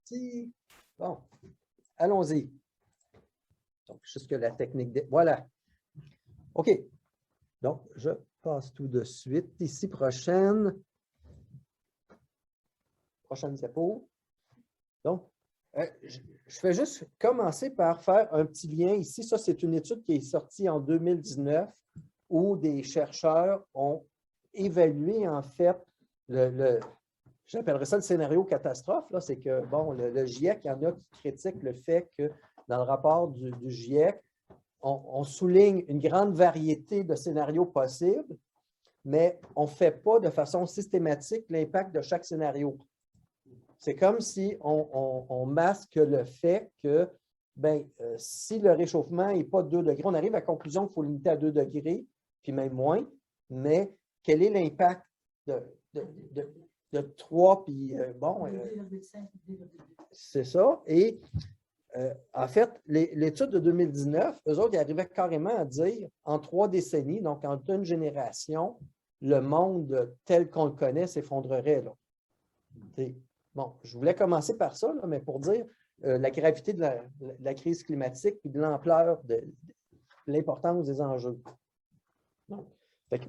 parti. Bon, allons-y. Donc, juste que la technique... Voilà. OK. Donc, je passe tout de suite. Ici, prochaine diapo. Donc, je vais juste commencer par faire un petit lien ici. Ça, c'est une étude qui est sortie en 2019 où des chercheurs ont évalué, en fait, j'appellerais ça le scénario catastrophe. C'est que, bon, le GIEC, il y en a qui critiquent le fait que dans le rapport du GIEC, on souligne une grande variété de scénarios possibles, mais on ne fait pas de façon systématique l'impact de chaque scénario. C'est comme si on masque le fait que si le réchauffement n'est pas 2 degrés, on arrive à la conclusion qu'il faut limiter à 2 degrés, puis même moins, mais quel est l'impact de 3, puis bon... c'est ça. Et en fait, l'étude de 2019, eux autres, ils arrivaient carrément à dire, en 3 décennies, donc en une génération, le monde tel qu'on le connaît s'effondrerait. Bon, je voulais commencer par ça, là, mais pour dire la gravité de la crise climatique et de l'ampleur de l'importance des enjeux. Donc,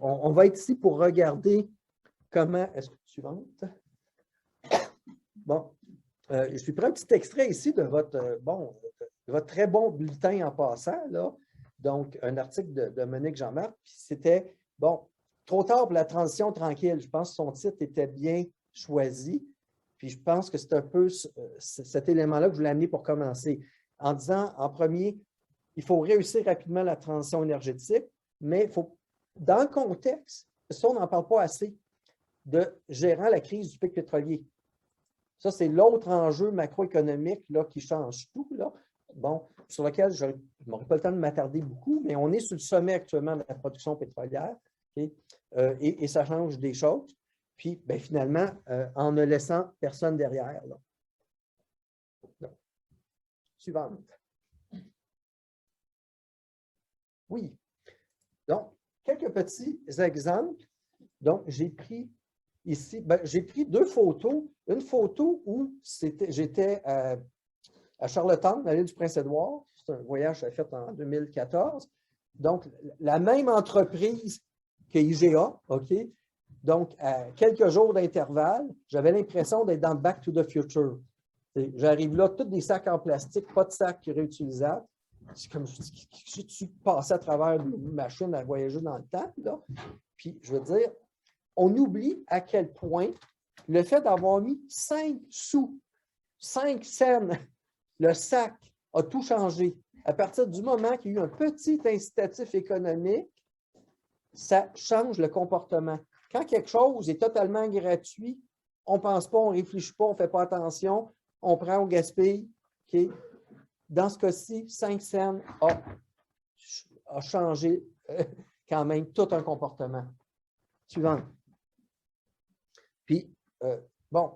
on va être ici pour regarder comment... Est-ce que suivante? Bon, je suis pris un petit extrait ici de votre très bon bulletin en passant, là. Donc, un article de Monique Jean-Marc, puis c'était, bon, trop tard pour la transition tranquille. Je pense que son titre était bien choisi. Puis je pense que c'est un peu cet élément-là que je voulais amener pour commencer, en disant, en premier, il faut réussir rapidement la transition énergétique, mais il faut, dans le contexte, ça, on n'en parle pas assez, de gérant la crise du pic pétrolier. Ça, c'est l'autre enjeu macroéconomique là, qui change tout, là. Bon, sur lequel je n'aurai pas le temps de m'attarder beaucoup, mais on est sur le sommet actuellement de la production pétrolière, okay? Et ça change des choses. Puis, finalement, en ne laissant personne derrière. Là. Donc, suivante. Oui. Donc, quelques petits exemples. Donc, j'ai pris ici, j'ai pris 2 photos. Une photo où j'étais à Charlottetown, à l'île du Prince-Édouard. C'est un voyage que j'ai fait en 2014. Donc, la même entreprise que IGA, OK? Donc, à quelques jours d'intervalle, j'avais l'impression d'être dans Back to the Future. J'arrive là, tous des sacs en plastique, pas de sacs réutilisables. C'est comme si tu passais à travers une machine à voyager dans le temps. Là. Puis, je veux dire, on oublie à quel point le fait d'avoir mis 5 sous, 5 cents, le sac a tout changé. À partir du moment qu'il y a eu un petit incitatif économique, ça change le comportement. Quand quelque chose est totalement gratuit, on ne pense pas, on ne réfléchit pas, on ne fait pas attention, on prend, on gaspille. Okay? Dans ce cas-ci, 5 cents a changé quand même tout un comportement. Suivant. Puis, bon,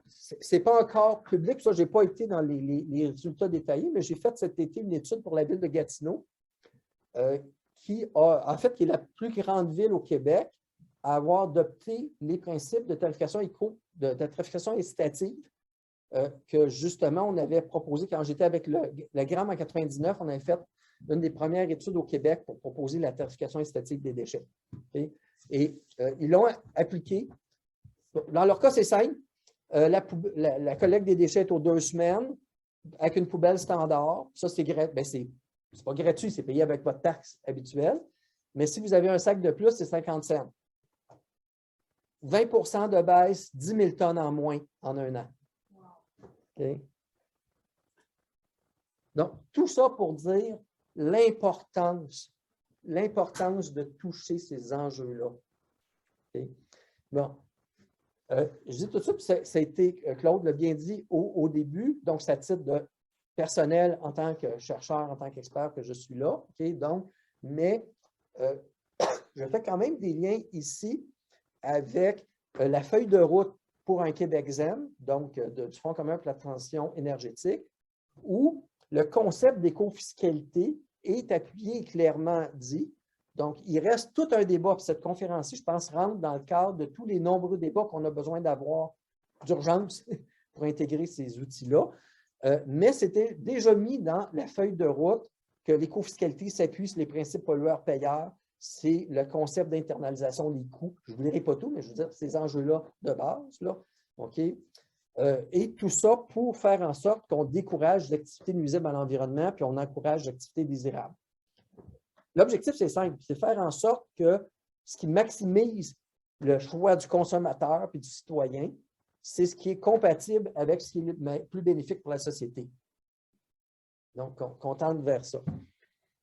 ce n'est pas encore public, ça, je n'ai pas été dans les résultats détaillés, mais j'ai fait cet été une étude pour la ville de Gatineau, qui est la plus grande ville au Québec à avoir adopté les principes de tarification de tarification incitative que justement on avait proposé quand j'étais avec le GRAM en 99, on avait fait une des premières études au Québec pour proposer la tarification incitative des déchets. Okay? Et ils l'ont appliqué. Dans leur cas, c'est simple. La collecte des déchets est aux 2 semaines avec une poubelle standard. Ça, c'est pas gratuit, c'est payé avec votre taxe habituelle. Mais si vous avez un sac de plus, c'est 50 cents. 20 de baisse, 10 000 tonnes en moins en 1 an. Okay. Donc, tout ça pour dire l'importance de toucher ces enjeux-là. Okay. Bon. Je dis tout ça, puis ça a été, Claude l'a bien dit au début, donc c'est à titre de personnel en tant que chercheur, en tant qu'expert que je suis là. Okay, donc, mais je fais quand même des liens ici avec la feuille de route pour un Québec zen, donc du Fonds commun pour la transition énergétique, où le concept d'écofiscalité est appuyé et clairement dit. Donc, il reste tout un débat. Puis cette conférence-ci, je pense, rentre dans le cadre de tous les nombreux débats qu'on a besoin d'avoir d'urgence pour intégrer ces outils-là. Mais c'était déjà mis dans la feuille de route que l'écofiscalité s'appuie sur les principes pollueurs-payeurs. C'est le concept d'internalisation des coûts. Je ne vous dirai pas tout, mais je veux dire ces enjeux-là de base. Là, OK? Et tout ça pour faire en sorte qu'on décourage l'activité nuisible à l'environnement puis on encourage l'activité désirable. L'objectif, c'est simple, c'est faire en sorte que ce qui maximise le choix du consommateur et du citoyen, c'est ce qui est compatible avec ce qui est plus bénéfique pour la société. Donc, on tente vers ça.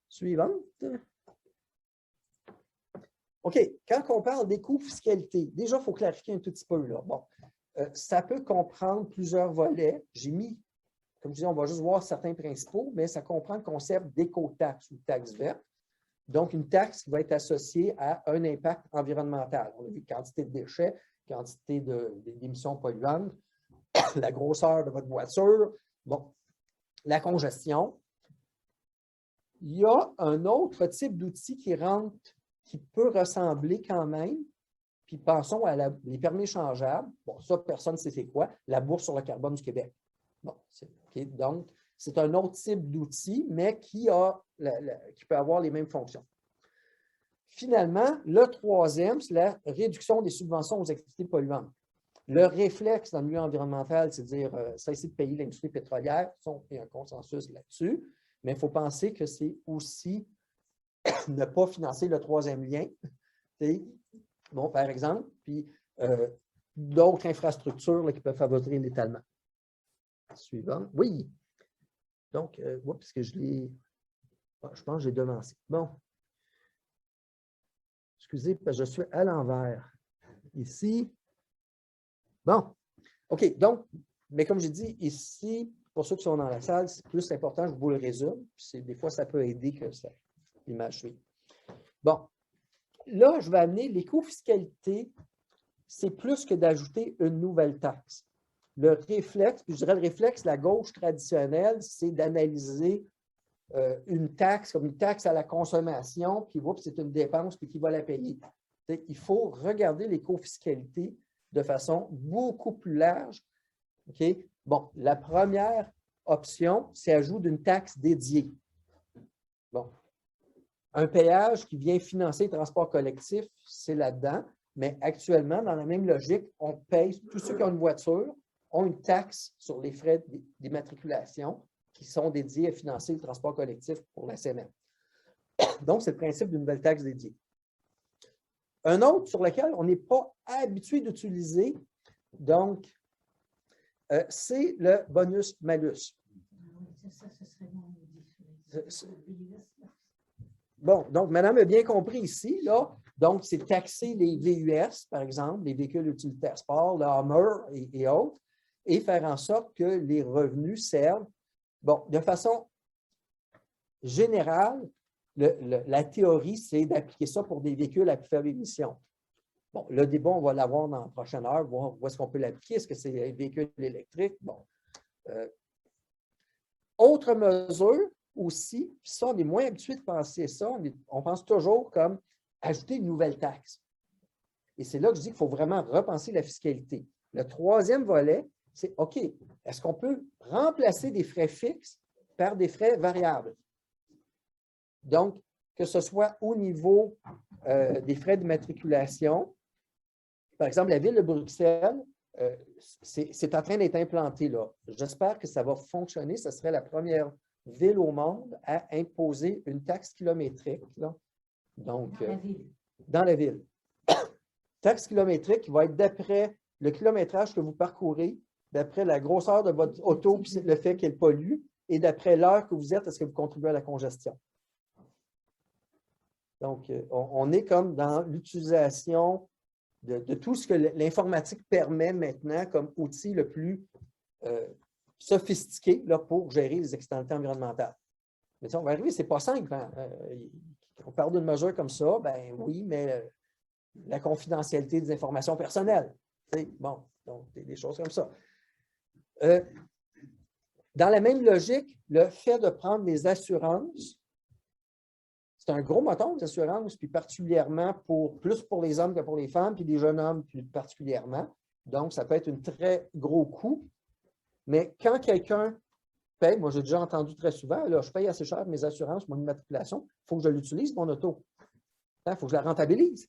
Suivante. OK, quand on parle d'éco-fiscalité, déjà, il faut clarifier un tout petit peu. Là. Bon, ça peut comprendre plusieurs volets. J'ai mis, comme je disais, on va juste voir certains principaux, mais ça comprend le concept d'éco-taxe ou taxe verte. Donc, une taxe qui va être associée à un impact environnemental. On a vu quantité de déchets, quantité d'émissions polluantes, la grosseur de votre voiture, bon, la congestion. Il y a un autre type d'outil qui rentre, qui peut ressembler quand même, puis pensons à les permis changeables. Bon, ça, personne ne sait c'est quoi. La Bourse sur le carbone du Québec. Bon, okay. Donc, c'est un autre type d'outil, mais qui peut avoir les mêmes fonctions. Finalement, le troisième, c'est la réduction des subventions aux activités polluantes. Le réflexe dans le milieu environnemental, c'est de dire cesser de payer l'industrie pétrolière. Il y a un consensus là-dessus, mais il faut penser que c'est aussi ne pas financer le troisième lien. Bon, par exemple, puis d'autres infrastructures là, qui peuvent favoriser l'étalement. Suivant. Oui. Donc, puisque je pense que j'ai devancé. Bon. Excusez, parce que je suis à l'envers. Ici. Bon. OK. Donc, mais comme j'ai dit, ici, pour ceux qui sont dans la salle, c'est plus important, je vous le résume. Des fois, ça peut aider que l'image suive. Bon. Là, je vais amener l'écofiscalité. C'est plus que d'ajouter une nouvelle taxe. Le réflexe, puis je dirais le réflexe, la gauche traditionnelle, c'est d'analyser une taxe comme une taxe à la consommation, puis c'est une dépense, puis qui va la payer. Il faut regarder l'écofiscalité de façon beaucoup plus large. Okay? Bon, la première option, c'est ajout d'une taxe dédiée. Bon. Un péage qui vient financer le transport collectif, c'est là-dedans, mais actuellement, dans la même logique, on paye, tous ceux qui ont une voiture ont une taxe sur les frais d'immatriculation qui sont dédiés à financer le transport collectif pour la semaine. Donc, c'est le principe d'une nouvelle taxe dédiée. Un autre sur lequel on n'est pas habitué d'utiliser, donc, c'est le bonus-malus. Bon, donc, madame a bien compris ici, là. Donc, c'est taxer les VUS, par exemple, les véhicules utilitaires sport, le Hummer et autres, et faire en sorte que les revenus servent. Bon, de façon générale, la théorie, c'est d'appliquer ça pour des véhicules à plus faible émission. Bon, le débat, on va l'avoir dans la prochaine heure, voir où est-ce qu'on peut l'appliquer. Est-ce que c'est des véhicules électriques? Bon. Autre mesure aussi, puis ça, on est moins habitué de penser ça, on pense toujours comme ajouter une nouvelle taxe. Et c'est là que je dis qu'il faut vraiment repenser la fiscalité. Le troisième volet, c'est OK, est-ce qu'on peut remplacer des frais fixes par des frais variables? Donc, que ce soit au niveau des frais d'immatriculation. Par exemple, la ville de Bruxelles, c'est en train d'être implanté là. J'espère que ça va fonctionner. Ce serait la première ville au monde à imposer une taxe kilométrique. Là. Donc, dans la ville. Taxe kilométrique qui va être d'après le kilométrage que vous parcourez, d'après la grosseur de votre auto, puis le fait qu'elle pollue, et d'après l'heure que vous êtes, est-ce que vous contribuez à la congestion? Donc, on est comme dans l'utilisation de tout ce que l'informatique permet maintenant comme outil le plus sophistiqué là, pour gérer les externalités environnementales. Mais on va arriver, ce n'est pas simple. Hein? On parle d'une mesure comme ça, ben oui, mais la confidentialité des informations personnelles. Bon, donc des choses comme ça. Dans la même logique, le fait de prendre des assurances, c'est un gros moton, les assurances, puis particulièrement plus pour les hommes que pour les femmes, puis les jeunes hommes plus particulièrement. Donc, ça peut être un très gros coût. Mais quand quelqu'un paye, moi j'ai déjà entendu très souvent, là, je paye assez cher mes assurances, mon immatriculation, il faut que je l'utilise, mon auto. Il faut que je la rentabilise.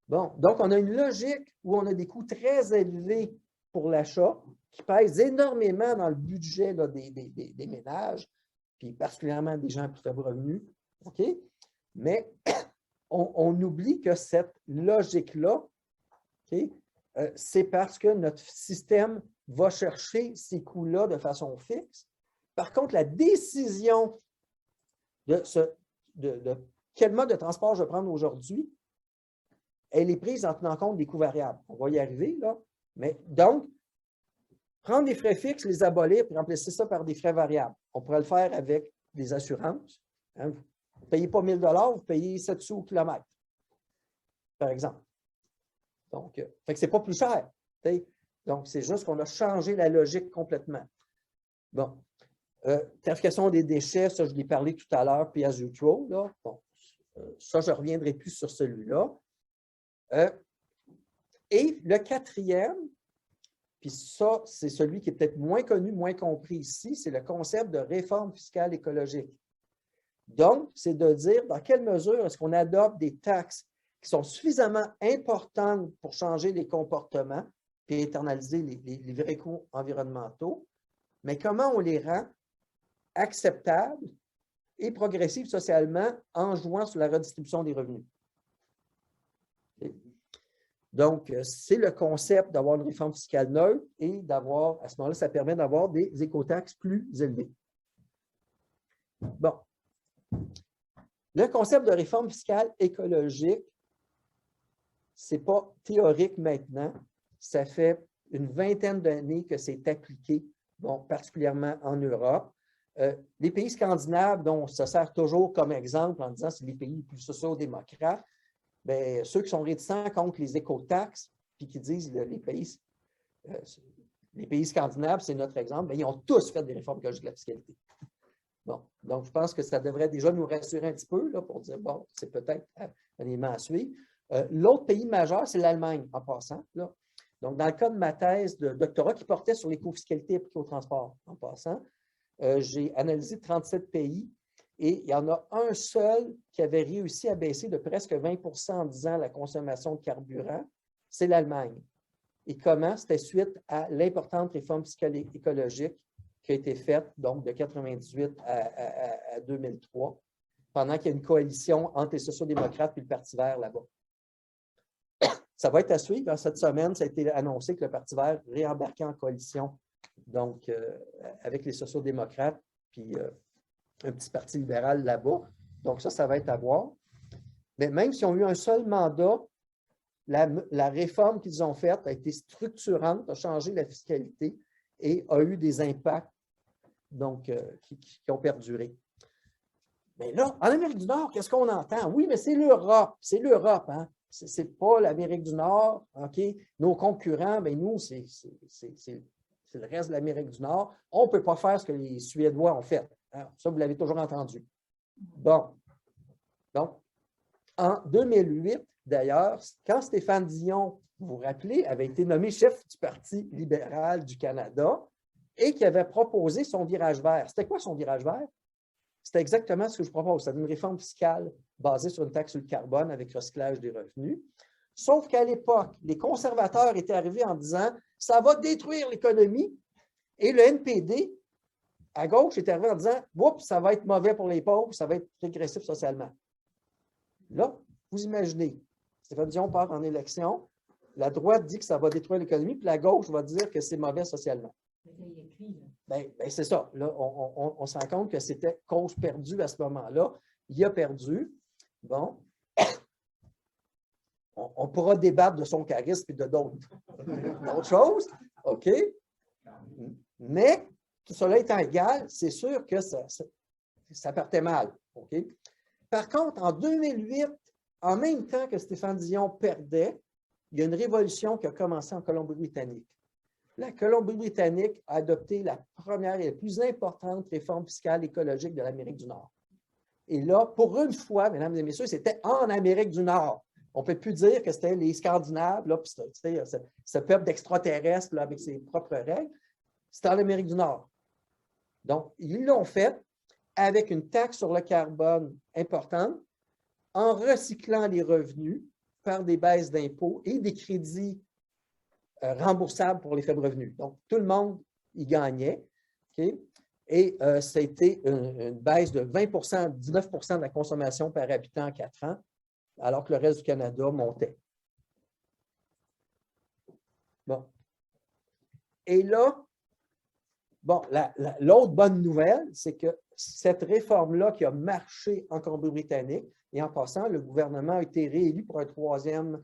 Bon, donc on a une logique où on a des coûts très élevés pour l'achat qui pèsent énormément dans le budget là, des ménages, puis particulièrement des gens à plus faible revenu. OK? Mais on oublie que cette logique-là, OK, c'est parce que notre système va chercher ces coûts-là de façon fixe. Par contre, la décision de quel mode de transport je vais prendre aujourd'hui, elle est prise en tenant compte des coûts variables. On va y arriver, là. Mais donc, prendre des frais fixes, les abolir, puis remplacer ça par des frais variables. On pourrait le faire avec des assurances. Hein. Vous ne payez pas 1 000 $, vous payez 7 sous au kilomètre, par exemple. Donc, ce n'est pas plus cher. Donc, c'est juste qu'on a changé la logique complètement. Bon. Tarification des déchets, ça, je l'ai parlé tout à l'heure, puis as usual, là. Bon. Ça, je ne reviendrai plus sur celui-là. Et le quatrième, puis ça, c'est celui qui est peut-être moins connu, moins compris ici, c'est le concept de réforme fiscale écologique. Donc, c'est de dire dans quelle mesure est-ce qu'on adopte des taxes qui sont suffisamment importantes pour changer les comportements puis internaliser les vrais coûts environnementaux, mais comment on les rend acceptables et progressives socialement en jouant sur la redistribution des revenus. Donc, c'est le concept d'avoir une réforme fiscale neutre et d'avoir, à ce moment-là, ça permet d'avoir des écotaxes plus élevées. Bon. Le concept de réforme fiscale écologique, ce n'est pas théorique maintenant. Ça fait une vingtaine d'années que c'est appliqué, bon, particulièrement en Europe. Les pays scandinaves, dont on se sert toujours comme exemple en disant que c'est les pays les plus sociaux-démocrates, bien, ceux qui sont réticents contre les écotaxes, puis qui disent que les pays scandinaves, c'est notre exemple, bien, ils ont tous fait des réformes écologiques de la fiscalité. Bon, donc je pense que ça devrait déjà nous rassurer un petit peu là, pour dire, bon, c'est peut-être un élément à suivre. L'autre pays majeur, c'est l'Allemagne, en passant. Là. Donc, dans le cas de ma thèse de doctorat qui portait sur l'éco-fiscalité appliquée au transport, en passant, j'ai analysé 37 pays et il y en a un seul qui avait réussi à baisser de presque 20 en 10 ans la consommation de carburant, c'est l'Allemagne. Et comment? C'était suite à l'importante réforme fiscale écologique qui a été faite, donc de 1998 à 2003, pendant qu'il y a une coalition entre les sociaux-démocrates et le Parti vert là-bas. Ça va être à suivre. Cette semaine, ça a été annoncé que le Parti vert réembarquait en coalition, donc avec les sociaux-démocrates, puis un petit parti libéral là-bas. Donc ça va être à voir. Mais même s'ils ont eu un seul mandat, la réforme qu'ils ont faite a été structurante, a changé la fiscalité et a eu des impacts donc, qui ont perduré. Mais là, en Amérique du Nord, qu'est-ce qu'on entend? Oui, mais c'est l'Europe. C'est l'Europe, hein? Ce n'est pas l'Amérique du Nord. OK? Nos concurrents, bien, nous, c'est le reste de l'Amérique du Nord. On ne peut pas faire ce que les Suédois ont fait. Hein? Ça, vous l'avez toujours entendu. Bon. Donc, en 2008, d'ailleurs, quand Stéphane Dion, vous vous rappelez, avait été nommé chef du Parti libéral du Canada et qui avait proposé son virage vert. C'était quoi son virage vert? C'était exactement ce que je propose. C'est une réforme fiscale basée sur une taxe sur le carbone avec recyclage des revenus. Sauf qu'à l'époque, les conservateurs étaient arrivés en disant « ça va détruire l'économie » et le NPD, à gauche, était arrivé en disant « oups, ça va être mauvais pour les pauvres, ça va être régressif socialement ». Là, vous imaginez, Stéphane Dion part en élection, la droite dit que ça va détruire l'économie, puis la gauche va dire que c'est mauvais socialement. Ben, c'est ça. Là, on se rend compte que c'était cause perdue à ce moment-là. Il a perdu. Bon. On pourra débattre de son charisme et de d'autres choses. OK. Mais, tout cela étant égal, c'est sûr que ça partait mal. OK. Par contre, en 2008, en même temps que Stéphane Dion perdait, il y a une révolution qui a commencé en Colombie-Britannique. La Colombie-Britannique a adopté la première et la plus importante réforme fiscale écologique de l'Amérique du Nord. Et là, pour une fois, mesdames et messieurs, c'était en Amérique du Nord. On ne peut plus dire que c'était les Scandinaves, là, ce peuple d'extraterrestres avec ses propres règles. c'est en Amérique du Nord. Donc, ils l'ont fait avec une taxe sur le carbone importante, en recyclant les revenus par des baisses d'impôts et des crédits remboursables pour les faibles revenus. Donc, tout le monde y gagnait. Okay? Et ça a été une baisse de 20 19 de la consommation par habitant en 4 ans, alors que le reste du Canada montait. Bon. Et là, bon, l'autre bonne nouvelle, c'est que cette réforme-là qui a marché en Colombie-Britannique, et en passant, le gouvernement a été réélu pour un troisième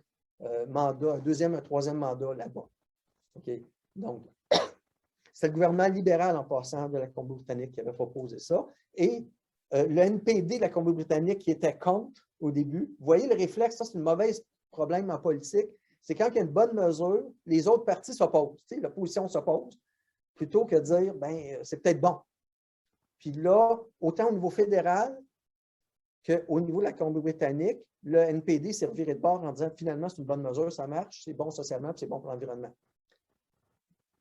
mandat, un deuxième, un troisième mandat là-bas. Okay? Donc, c'est le gouvernement libéral en passant de la Colombie-Britannique qui avait proposé ça. Et le NPD de la Colombie-Britannique qui était contre au début. Vous voyez le réflexe, ça c'est un mauvais problème en politique. C'est quand il y a une bonne mesure, les autres partis s'opposent. Tu sais, l'opposition s'oppose, plutôt que de dire, ben c'est peut-être bon. Puis là, autant au niveau fédéral qu'au niveau de la Colombie-Britannique, le NPD s'est reviré de bord en disant, finalement, c'est une bonne mesure, ça marche, c'est bon socialement, puis c'est bon pour l'environnement.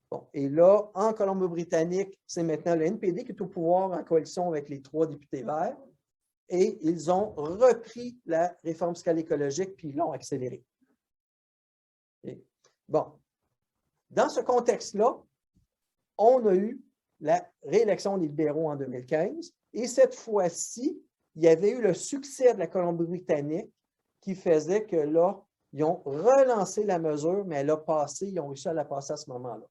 Bon, et là, en Colombie-Britannique, c'est maintenant le NPD qui est au pouvoir en coalition avec les 3 députés verts. Et ils ont repris la réforme fiscale écologique puis ils l'ont accélérée. Okay. Bon, dans ce contexte-là, on a eu la réélection des libéraux en 2015 et cette fois-ci, il y avait eu le succès de la Colombie-Britannique qui faisait que là, ils ont relancé la mesure, mais elle a passé, ils ont réussi à la passer à ce moment-là.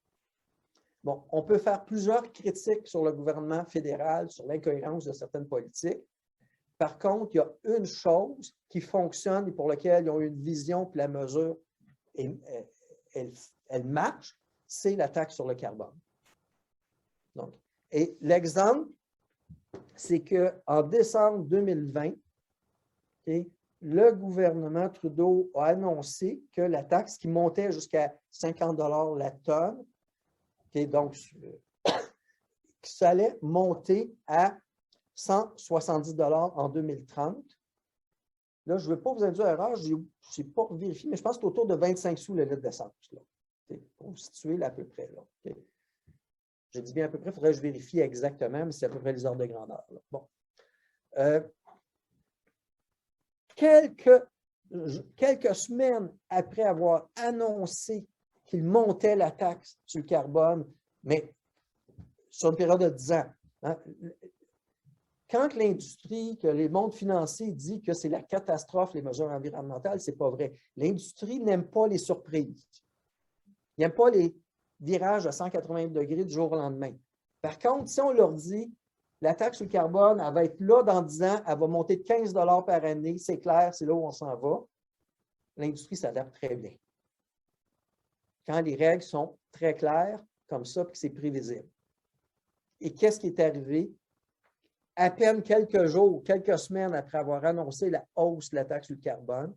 Bon, on peut faire plusieurs critiques sur le gouvernement fédéral, sur l'incohérence de certaines politiques. Par contre, il y a une chose qui fonctionne et pour laquelle ils ont eu une vision, puis la mesure, elle marche, c'est la taxe sur le carbone. Donc, et l'exemple, c'est qu'en décembre 2020, okay, le gouvernement Trudeau a annoncé que la taxe qui montait jusqu'à 50 $ la tonne, okay, donc ça allait monter à 170 $ en 2030. Là, je ne veux pas vous induire à l'erreur, je n'ai pas vérifié, mais je pense que c'est autour de 25 sous le litre d'essence. Pour vous situer là, à peu près. Là, okay. Je dis bien à peu près, il faudrait que je vérifie exactement, mais c'est à peu près les ordres de grandeur. Là. Bon. Quelques semaines après avoir annoncé qu'il montait la taxe sur le carbone, mais sur une période de 10 ans, hein, quand l'industrie, que les mondes financiers disent que c'est la catastrophe, les mesures environnementales, ce n'est pas vrai. L'industrie n'aime pas les surprises. Il n'aime pas les virages à 180 degrés du jour au lendemain. Par contre, si on leur dit la taxe sur le carbone, elle va être là dans 10 ans, elle va monter de 15 $ par année, c'est clair, c'est là où on s'en va, l'industrie s'adapte très bien. Quand les règles sont très claires, comme ça, puis que c'est prévisible. Et qu'est-ce qui est arrivé? À peine quelques jours, quelques semaines après avoir annoncé la hausse de la taxe sur le carbone,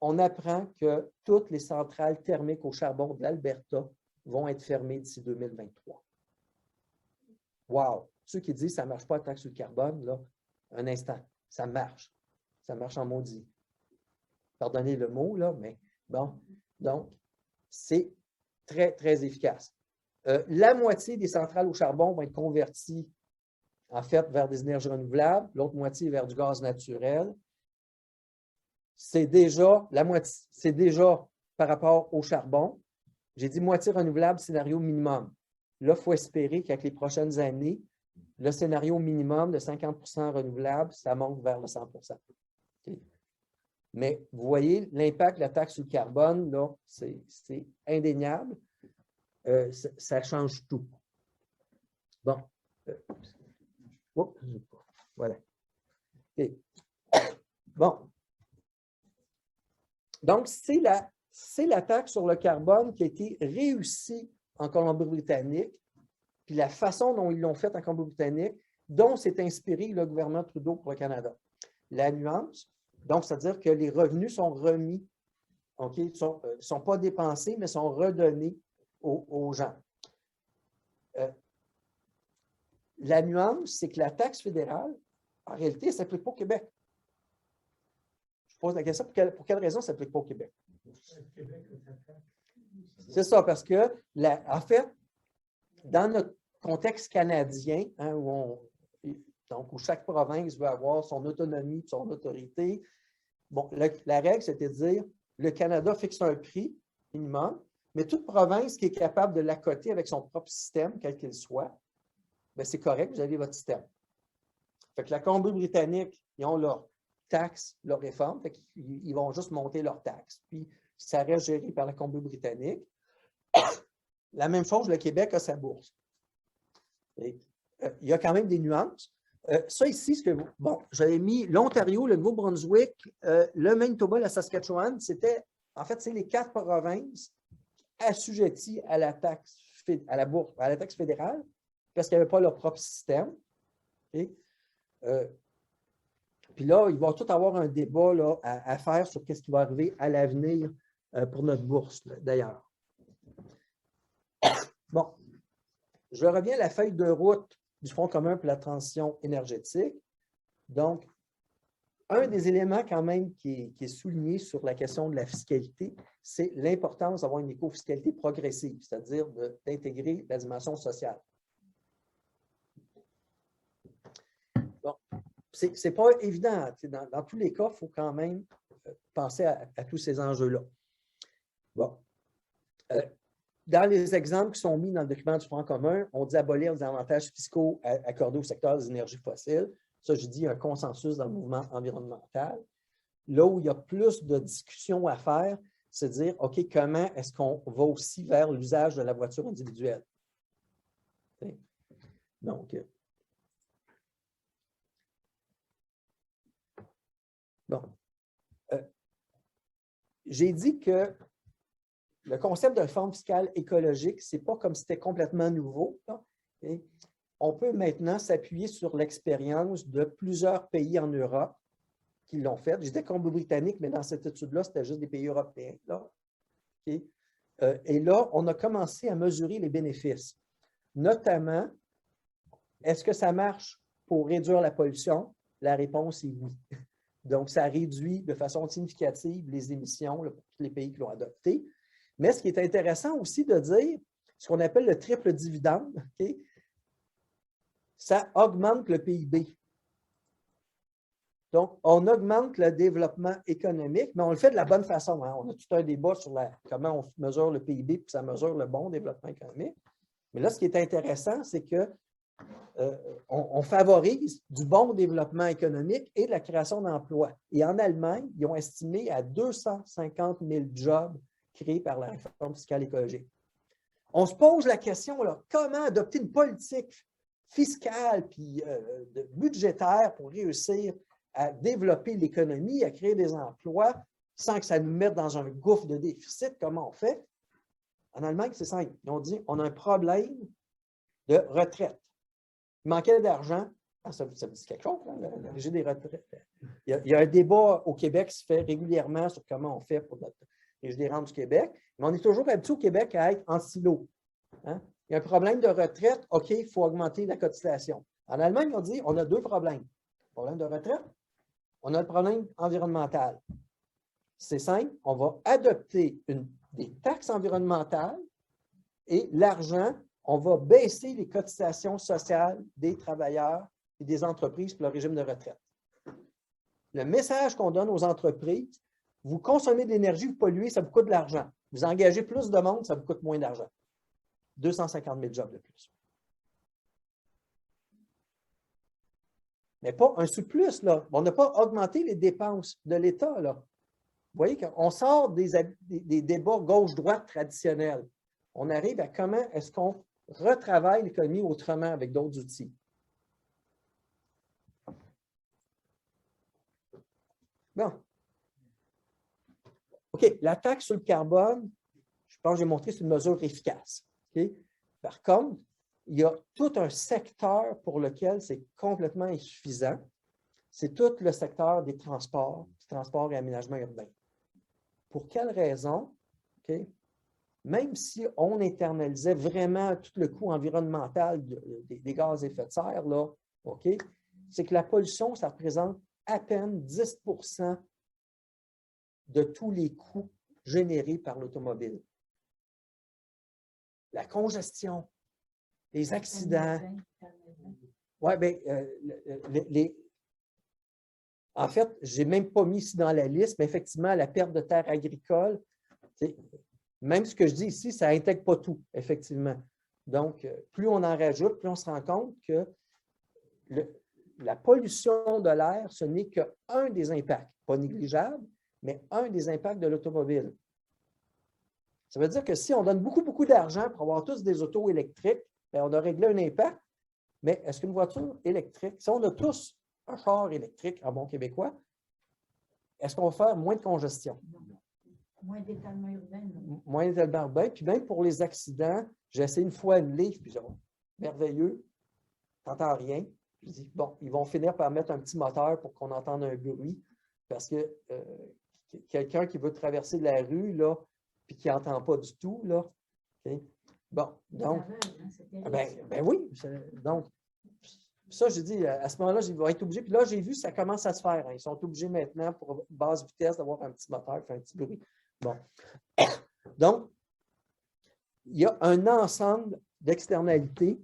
on apprend que toutes les centrales thermiques au charbon de l'Alberta vont être fermées d'ici 2023. Wow! Ceux qui disent que ça ne marche pas la taxe sur le carbone, là, un instant, ça marche. Ça marche en maudit. Pardonnez le mot, là, mais bon. Donc, c'est très, très efficace. La moitié des centrales au charbon vont être converties en fait, vers des énergies renouvelables, l'autre moitié vers du gaz naturel. C'est déjà, la moitié, c'est déjà par rapport au charbon. J'ai dit moitié renouvelable, scénario minimum. Là, il faut espérer qu'avec les prochaines années, le scénario minimum de 50 % renouvelable, ça monte vers le 100 %. Okay. Mais vous voyez, l'impact de la taxe sur le carbone, là, c'est indéniable. Ça change tout. Bon. Voilà. Okay. Bon. Donc, c'est la taxe sur le carbone qui a été réussie en Colombie-Britannique, puis la façon dont ils l'ont faite en Colombie-Britannique, dont s'est inspiré le gouvernement Trudeau pour le Canada. La nuance, donc, c'est-à-dire que les revenus sont remis, okay, sont pas dépensés, mais sont redonnés aux gens. La nuance, c'est que la taxe fédérale, en réalité, elle ne s'applique pas au Québec. Je pose la question, pour quelle raison ça ne s'applique pas au Québec? C'est ça, parce que, en fait, dans notre contexte canadien, hein, où chaque province veut avoir son autonomie, son autorité, bon, la règle, c'était de dire le Canada fixe un prix minimum, mais toute province qui est capable de l'accoter avec son propre système, quel qu'il soit, bien, c'est correct, vous avez votre système. Fait que la Colombie-Britannique, ils ont leurs taxes, leurs réformes, fait qu'ils vont juste monter leurs taxes. Puis, ça reste géré par la Colombie-Britannique. La même chose, le Québec a sa bourse. Et, il y a quand même des nuances. Ça ici, bon, j'avais mis l'Ontario, le Nouveau-Brunswick, le Manitoba, la Saskatchewan, en fait, c'est les 4 provinces assujetties à la taxe, à la bourse, à la taxe fédérale, parce qu'ils n'avaient pas leur propre système. Okay? Puis là, il va tout avoir un débat là, à faire sur ce qui va arriver à l'avenir pour notre bourse, d'ailleurs. Bon, je reviens à la feuille de route du Fonds commun pour la transition énergétique. Donc, un des éléments quand même qui est souligné sur la question de la fiscalité, c'est l'importance d'avoir une éco-fiscalité progressive, c'est-à-dire d'intégrer la dimension sociale. Bon, c'est pas évident. Dans tous les cas, il faut quand même penser à tous ces enjeux-là. Bon. Dans les exemples qui sont mis dans le document du Fonds commun, on dit abolir les avantages fiscaux accordés au secteur des énergies fossiles. Ça, je dis un consensus dans le mouvement environnemental. Là où il y a plus de discussions à faire, c'est de dire, OK, comment est-ce qu'on va aussi vers l'usage de la voiture individuelle? Donc, bon. J'ai dit que le concept de réforme fiscale écologique, ce n'est pas comme si c'était complètement nouveau. Là, okay? On peut maintenant s'appuyer sur l'expérience de plusieurs pays en Europe qui l'ont fait. J'étais Colombie-Britannique, mais dans cette étude-là, c'était juste des pays européens. Là. Okay? Et là, on a commencé à mesurer les bénéfices. Notamment, est-ce que ça marche pour réduire la pollution? La réponse est oui. Donc, ça réduit de façon significative les émissions là, pour tous les pays qui l'ont adopté. Mais ce qui est intéressant aussi de dire, ce qu'on appelle le triple dividende, okay, ça augmente le PIB. Donc, on augmente le développement économique, mais on le fait de la bonne façon. Hein. On a tout un débat sur comment on mesure le PIB et ça mesure le bon développement économique. Mais là, ce qui est intéressant, c'est que on favorise du bon développement économique et de la création d'emplois. Et en Allemagne, ils ont estimé à 250 000 jobs créés par la réforme fiscale écologique. On se pose la question, là, comment adopter une politique fiscale puis budgétaire pour réussir à développer l'économie, à créer des emplois sans que ça nous mette dans un gouffre de déficit? Comment on fait? En Allemagne, c'est simple. Ils ont dit, on a un problème de retraite. Il manquait d'argent. Ah, ça me dit quelque chose, hein, la régie des retraites. Il y a un débat au Québec qui se fait régulièrement sur comment on fait pour notre régie des rentes du Québec. Mais on est toujours habitué au Québec à être en silo. Hein? Il y a un problème de retraite. OK, il faut augmenter la cotisation. En Allemagne, on dit on a 2 problèmes. Le problème de retraite, on a le problème environnemental. C'est simple, on va adopter des taxes environnementales et l'argent, on va baisser les cotisations sociales des travailleurs et des entreprises pour le régime de retraite. Le message qu'on donne aux entreprises, vous consommez de l'énergie, vous polluez, ça vous coûte de l'argent. Vous engagez plus de monde, ça vous coûte moins d'argent. 250 000 jobs de plus. Mais pas un surplus, là. On n'a pas augmenté les dépenses de l'État, là. Vous voyez qu'on sort des débats gauche-droite traditionnels. On arrive à comment est-ce qu'on retravaille l'économie autrement avec d'autres outils. Bon. OK, la taxe sur le carbone, je pense que j'ai montré, c'est une mesure efficace. Okay? Par contre, il y a tout un secteur pour lequel c'est complètement insuffisant. C'est tout le secteur des transports et aménagement urbain. Pour quelle raison? Okay? Même si on internalisait vraiment tout le coût environnemental des gaz à effet de serre, là, okay, c'est que la pollution, ça représente à peine 10 % de tous les coûts générés par l'automobile. La congestion, les accidents. Oui, bien, en fait, je n'ai même pas mis ici dans la liste, mais effectivement, la perte de terres agricoles, même ce que je dis ici, ça n'intègre pas tout, effectivement. Donc, plus on en rajoute, plus on se rend compte que la pollution de l'air, ce n'est qu'un des impacts, pas négligeable, mais un des impacts de l'automobile. Ça veut dire que si on donne beaucoup, beaucoup d'argent pour avoir tous des autos électriques, bien, on a réglé un impact, mais est-ce qu'une voiture électrique, si on a tous un char électrique en bon québécois, est-ce qu'on va faire moins de congestion? Moins d'étalement urbain. Moins d'étalement urbain. Puis même pour les accidents, j'ai essayé une fois une livre, puis genre, merveilleux, t'entends rien. Je dis, bon, ils vont finir par mettre un petit moteur pour qu'on entende un bruit, parce que quelqu'un qui veut traverser la rue, là, puis qui n'entend pas du tout, là, okay? Bon, donc, ben oui, donc, ça, j'ai dit, à ce moment-là, ils vont être obligés, puis là, j'ai vu, ça commence à se faire, hein. Ils sont obligés maintenant, pour basse vitesse, d'avoir un petit moteur, faire un petit bruit. Bon, donc, il y a un ensemble d'externalités.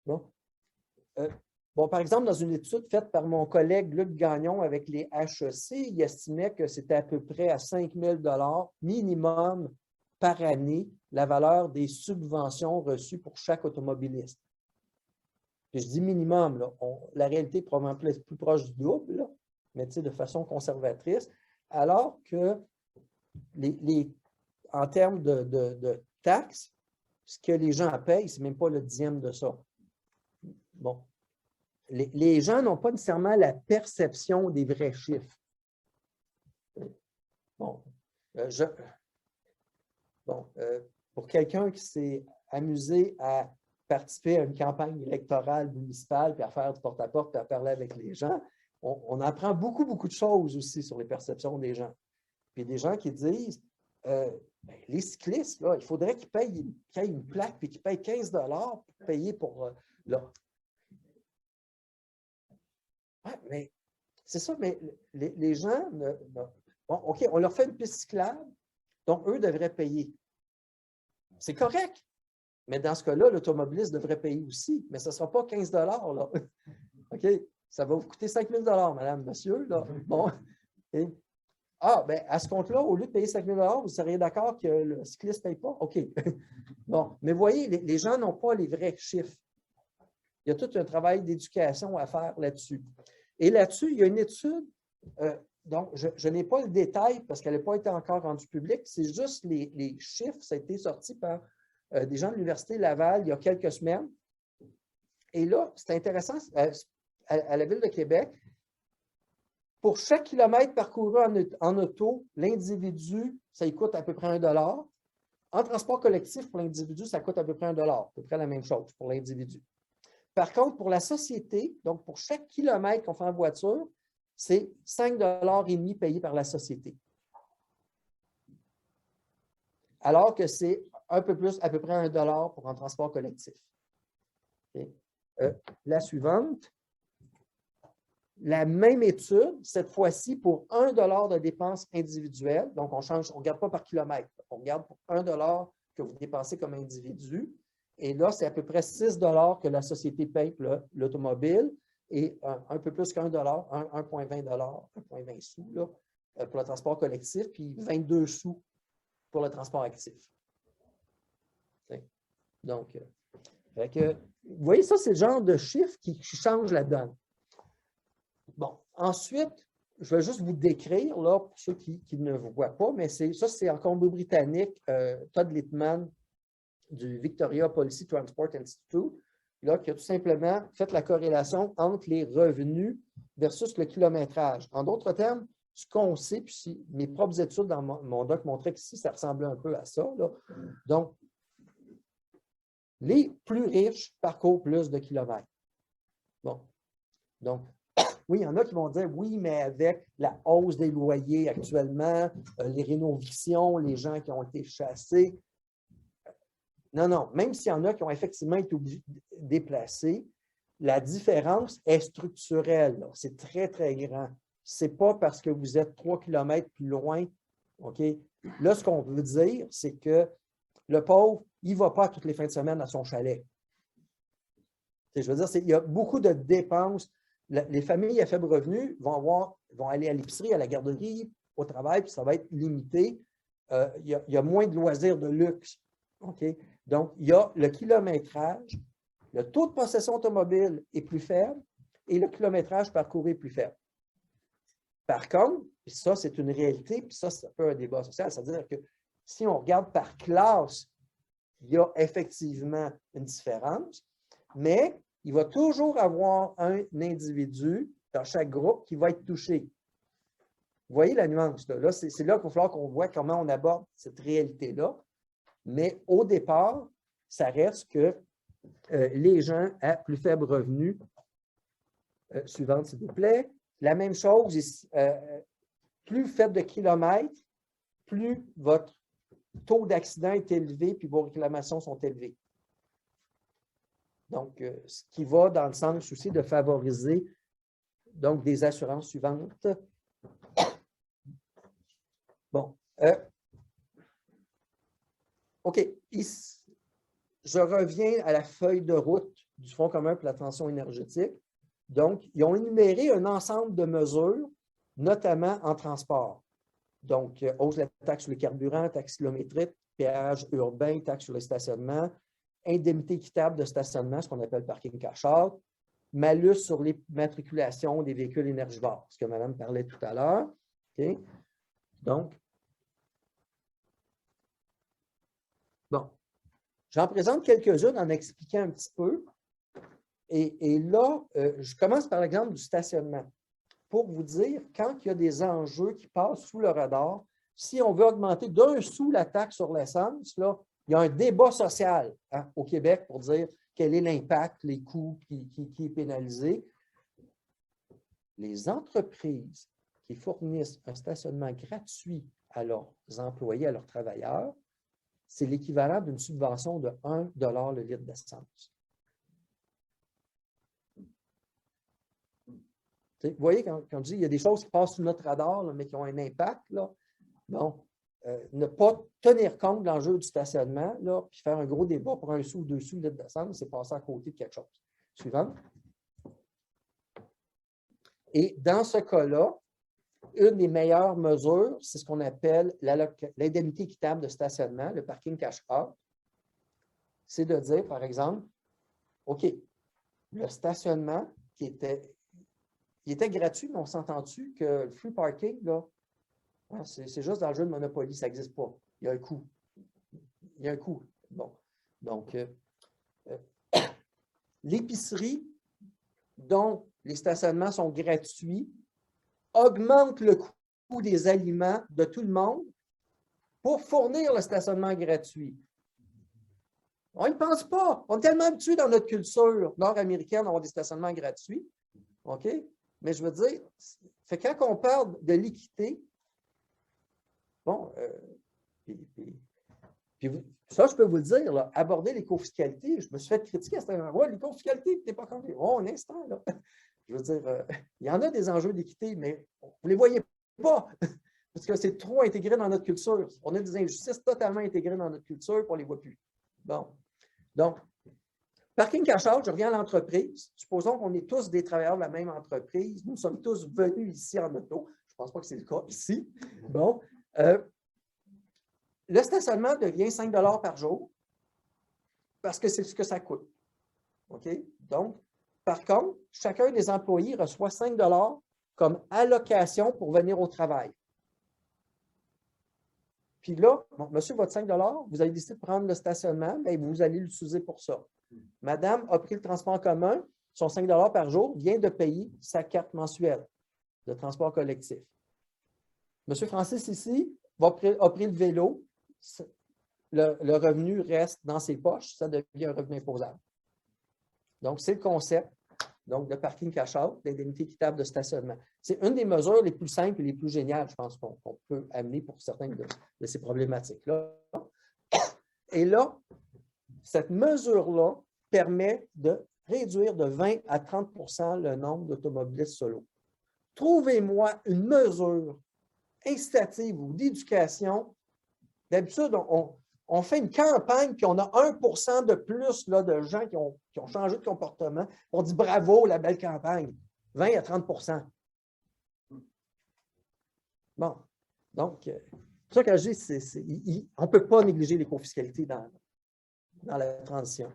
Bon, par exemple, dans une étude faite par mon collègue Luc Gagnon avec les HEC, il estimait que c'était à peu près à 5 000 $ minimum par année la valeur des subventions reçues pour chaque automobiliste. Puis je dis minimum, là, la réalité est probablement plus proche du double, là, mais de façon conservatrice, alors que en termes de taxes, ce que les gens payent, ce n'est même pas le dixième de ça. Bon. Les gens n'ont pas nécessairement la perception des vrais chiffres. Bon, pour quelqu'un qui s'est amusé à participer à une campagne électorale municipale, puis à faire du porte-à-porte, puis à parler avec les gens, on apprend beaucoup, beaucoup de choses aussi sur les perceptions des gens. Puis des gens qui disent, les cyclistes, là, il faudrait qu'ils aient une plaque, puis qu'ils payent 15 $ pour payer pour... Ouais, mais c'est ça, mais les gens, bon, OK, on leur fait une piste cyclable, donc eux devraient payer. C'est correct, mais dans ce cas-là, l'automobiliste devrait payer aussi, mais ce ne sera pas 15 $, là. OK, ça va vous coûter 5 000 $, madame, monsieur, là. Bon, okay. Ah, bien, à ce compte-là, au lieu de payer 5 000 $, vous seriez d'accord que le cycliste ne paye pas? OK. Bon, mais vous voyez, les gens n'ont pas les vrais chiffres. Il y a tout un travail d'éducation à faire là-dessus. Et là-dessus, il y a une étude, donc je n'ai pas le détail parce qu'elle n'a pas été encore rendue publique, c'est juste les chiffres, ça a été sorti par des gens de l'Université Laval il y a quelques semaines. Et là, c'est intéressant, à la Ville de Québec, pour chaque kilomètre parcouru en auto, l'individu, ça lui coûte à peu près 1 $. En transport collectif, pour l'individu, ça coûte à peu près 1 $, à peu près la même chose pour l'individu. Par contre, pour la société, donc pour chaque kilomètre qu'on fait en voiture, c'est 5,5 $ payés par la société. Alors que c'est un peu plus, à peu près 1 $ pour un transport collectif. Okay. La suivante, la même étude, cette fois-ci pour 1 $ de dépenses individuelles. Donc, on ne regarde pas par kilomètre, on regarde pour 1 $ que vous dépensez comme individu. Et là, c'est à peu près 6 $ que la société paye pour l'automobile et un peu plus qu'1 $, 1,20 $, 1,20 sous là, pour le transport collectif, puis 22 sous pour le transport actif. Donc, vous voyez, ça, c'est le genre de chiffre qui change la donne. Bon, ensuite, je vais juste vous décrire, là, pour ceux qui ne vous voient pas, mais ça, c'est en Colombie-Britannique, Todd Littman, du Victoria Policy Transport Institute, là, qui a tout simplement fait la corrélation entre les revenus versus le kilométrage. En d'autres termes, ce qu'on sait, puis mes propres études dans mon doc montraient qu'ici, ça ressemblait un peu à ça, là. Donc, les plus riches parcourent plus de kilomètres. Bon. Donc, oui, il y en a qui vont dire, oui, mais avec la hausse des loyers actuellement, les rénovations, les gens qui ont été chassés, non, non, même s'il y en a qui ont effectivement été déplacés, la différence est structurelle. C'est très, très grand. Ce n'est pas parce que vous êtes 3 km plus loin. OK? Là, ce qu'on veut dire, c'est que le pauvre, il ne va pas toutes les fins de semaine à son chalet. Je veux dire, il y a beaucoup de dépenses. Les familles à faible revenu vont aller à l'épicerie, à la garderie, au travail, puis ça va être limité. Il y a moins de loisirs de luxe. Okay? Donc, il y a le kilométrage, le taux de possession automobile est plus faible et le kilométrage parcouru est plus faible. Par contre, puis ça, c'est une réalité, puis ça, c'est un peu un débat social, c'est-à-dire que si on regarde par classe, il y a effectivement une différence, mais il va toujours avoir un individu dans chaque groupe qui va être touché. Vous voyez la nuance, là? C'est là qu'il va falloir qu'on voit comment on aborde cette réalité-là. Mais au départ, ça reste que les gens à plus faible revenu, suivante s'il vous plaît, la même chose, plus vous faites de kilomètres, plus votre taux d'accident est élevé, puis vos réclamations sont élevées. Donc, ce qui va dans le sens aussi de favoriser donc, des assurances suivantes. Bon. OK. Ici, je reviens à la feuille de route du Fonds commun pour la transition énergétique. Donc, ils ont énuméré un ensemble de mesures, notamment en transport. Donc, hausse de la taxe sur les carburants, taxe kilométrique, péage urbain, taxe sur le stationnement, indemnité équitable de stationnement, ce qu'on appelle parking cash-out, malus sur les matriculations des véhicules énergivores, ce que Mme parlait tout à l'heure. Okay? Donc, bon, j'en présente quelques-unes en expliquant un petit peu. Et là, je commence par l'exemple du stationnement. Pour vous dire, quand il y a des enjeux qui passent sous le radar, si on veut augmenter d'un sou la taxe sur l'essence, là, il y a un débat social au Québec pour dire quel est l'impact, les coûts qui est pénalisé. Les entreprises qui fournissent un stationnement gratuit à leurs employés, à leurs travailleurs, c'est l'équivalent d'une subvention de 1 $ le litre d'essence. Vous voyez, quand je dis qu'il y a des choses qui passent sous notre radar, là, mais qui ont un impact, là, bon, ne pas tenir compte de l'enjeu du stationnement, là, puis faire un gros débat pour 1 sou ou 2 sous le litre d'essence, c'est passer à côté de quelque chose. Suivant. Et dans ce cas-là, une des meilleures mesures, c'est ce qu'on appelle l'indemnité équitable de stationnement, le parking cash-out. C'est de dire, par exemple, OK, le stationnement qui était gratuit, mais on s'entend-tu que le free parking, là, hein, c'est juste dans le jeu de Monopoly, ça n'existe pas. Il y a un coût. Il y a un coût. Bon. Donc, l'épicerie, dont les stationnements sont gratuits, augmente le coût des aliments de tout le monde pour fournir le stationnement gratuit. On n'y pense pas. On est tellement habitués dans notre culture nord-américaine d'avoir des stationnements gratuits. OK? Mais je veux dire, quand on parle de l'équité, bon, puis ça, je peux vous le dire, là, aborder l'éco-fiscalité, je me suis fait critiquer à cet endroit, l'éco-fiscalité, tu n'es pas compris. Oh, un instant, là. Je veux dire, il y en a des enjeux d'équité, mais vous ne les voyez pas, parce que c'est trop intégré dans notre culture. On a des injustices totalement intégrées dans notre culture, puis on ne les voit plus. Bon. Donc, parking cash-out, je reviens à l'entreprise. Supposons qu'on est tous des travailleurs de la même entreprise. Nous sommes tous venus ici en auto. Je ne pense pas que c'est le cas ici. Bon. Le stationnement devient 5 $ par jour parce que c'est ce que ça coûte. OK? Donc, par contre, chacun des employés reçoit 5 $ comme allocation pour venir au travail. Puis là, bon, monsieur, votre 5 $, vous avez décidé de prendre le stationnement, bien, vous allez l'utiliser pour ça. Madame a pris le transport en commun, son 5 $ par jour, vient de payer sa carte mensuelle de transport collectif. Monsieur Francis, ici, a pris le vélo, le revenu reste dans ses poches, ça devient un revenu imposable. Donc, c'est le concept donc, de parking cash-out, l'indemnité équitable de stationnement. C'est une des mesures les plus simples et les plus géniales, je pense, qu'on peut amener pour certaines de ces problématiques-là. Et là, cette mesure-là permet de réduire de 20 à 30 % le nombre d'automobilistes solo. Trouvez-moi une mesure incitative ou d'éducation. D'habitude, on fait une campagne, puis on a 1% de plus là, de gens qui ont changé de comportement. On dit bravo, la belle campagne. 20 à 30%. Bon, donc, c'est ça que je dis, on ne peut pas négliger l'écofiscalité dans la transition.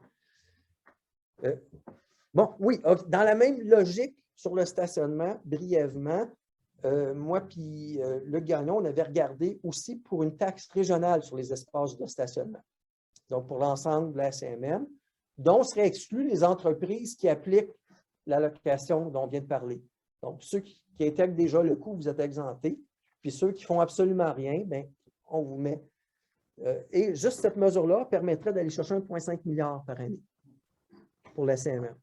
Bon, oui, dans la même logique sur le stationnement, brièvement, moi puis Luc Gagnon, on avait regardé aussi pour une taxe régionale sur les espaces de stationnement. Donc, pour l'ensemble de la SAMM, dont seraient exclues les entreprises qui appliquent l'allocation dont on vient de parler. Donc, ceux qui intègrent déjà le coût, vous êtes exemptés. Puis ceux qui ne font absolument rien, bien, on vous met. Et juste cette mesure-là permettrait d'aller chercher 1,5 milliard par année pour la SAMM.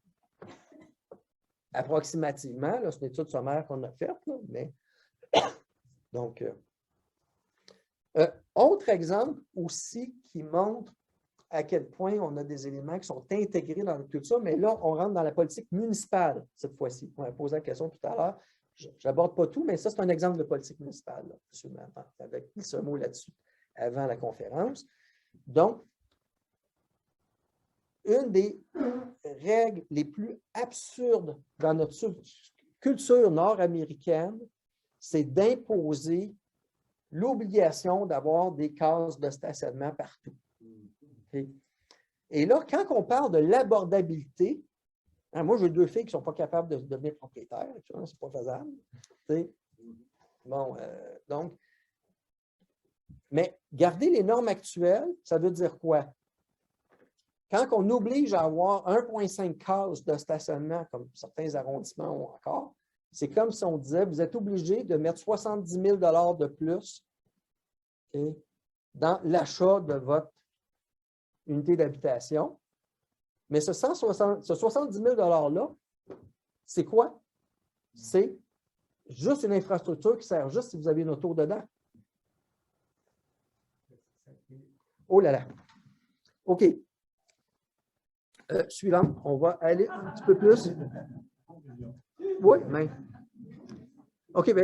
Approximativement, c'est une étude sommaire qu'on a faite, là, mais donc, autre exemple aussi qui montre à quel point on a des éléments qui sont intégrés dans tout ça, mais là, on rentre dans la politique municipale cette fois-ci. On a posé la question tout à l'heure. Je n'aborde pas tout, mais ça, c'est un exemple de politique municipale, là, avec ce mot là-dessus avant la conférence. Donc, une des règles les plus absurdes dans notre culture nord-américaine, c'est d'imposer l'obligation d'avoir des cases de stationnement partout. Okay? Et là, quand on parle de l'abordabilité, hein, moi, j'ai 2 filles qui ne sont pas capables de devenir propriétaires, ce n'est pas faisable. Bon, donc, mais garder les normes actuelles, ça veut dire quoi? Quand on oblige à avoir 1,5 cases de stationnement, comme certains arrondissements ont encore, c'est comme si on disait, vous êtes obligé de mettre 70 000 $ de plus, okay, dans l'achat de votre unité d'habitation. Mais ce 70 000 $-là, c'est quoi? C'est juste une infrastructure qui sert juste si vous avez une auto dedans. Oh là là. OK. Suivant, on va aller un petit peu plus. Oui, mais. OK, bien,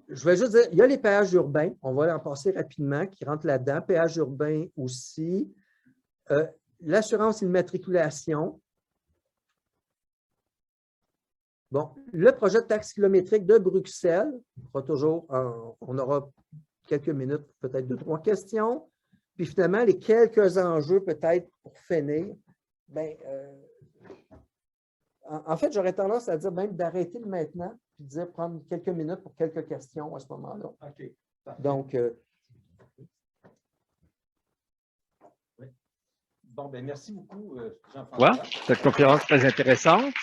je vais juste dire, il y a les péages urbains, on va en passer rapidement, qui rentrent là-dedans. Péages urbains aussi. L'assurance immatriculation. Bon, le projet de taxe kilométrique de Bruxelles, on aura quelques minutes, peut-être 2-3 questions. Puis finalement, les quelques enjeux, peut-être pour finir. Bien, en fait, j'aurais tendance à dire même d'arrêter le maintenant, puis de dire prendre quelques minutes pour quelques questions à ce moment-là. OK. Donc, Bon, bien, merci beaucoup, Jean-François. Cette conférence très intéressante.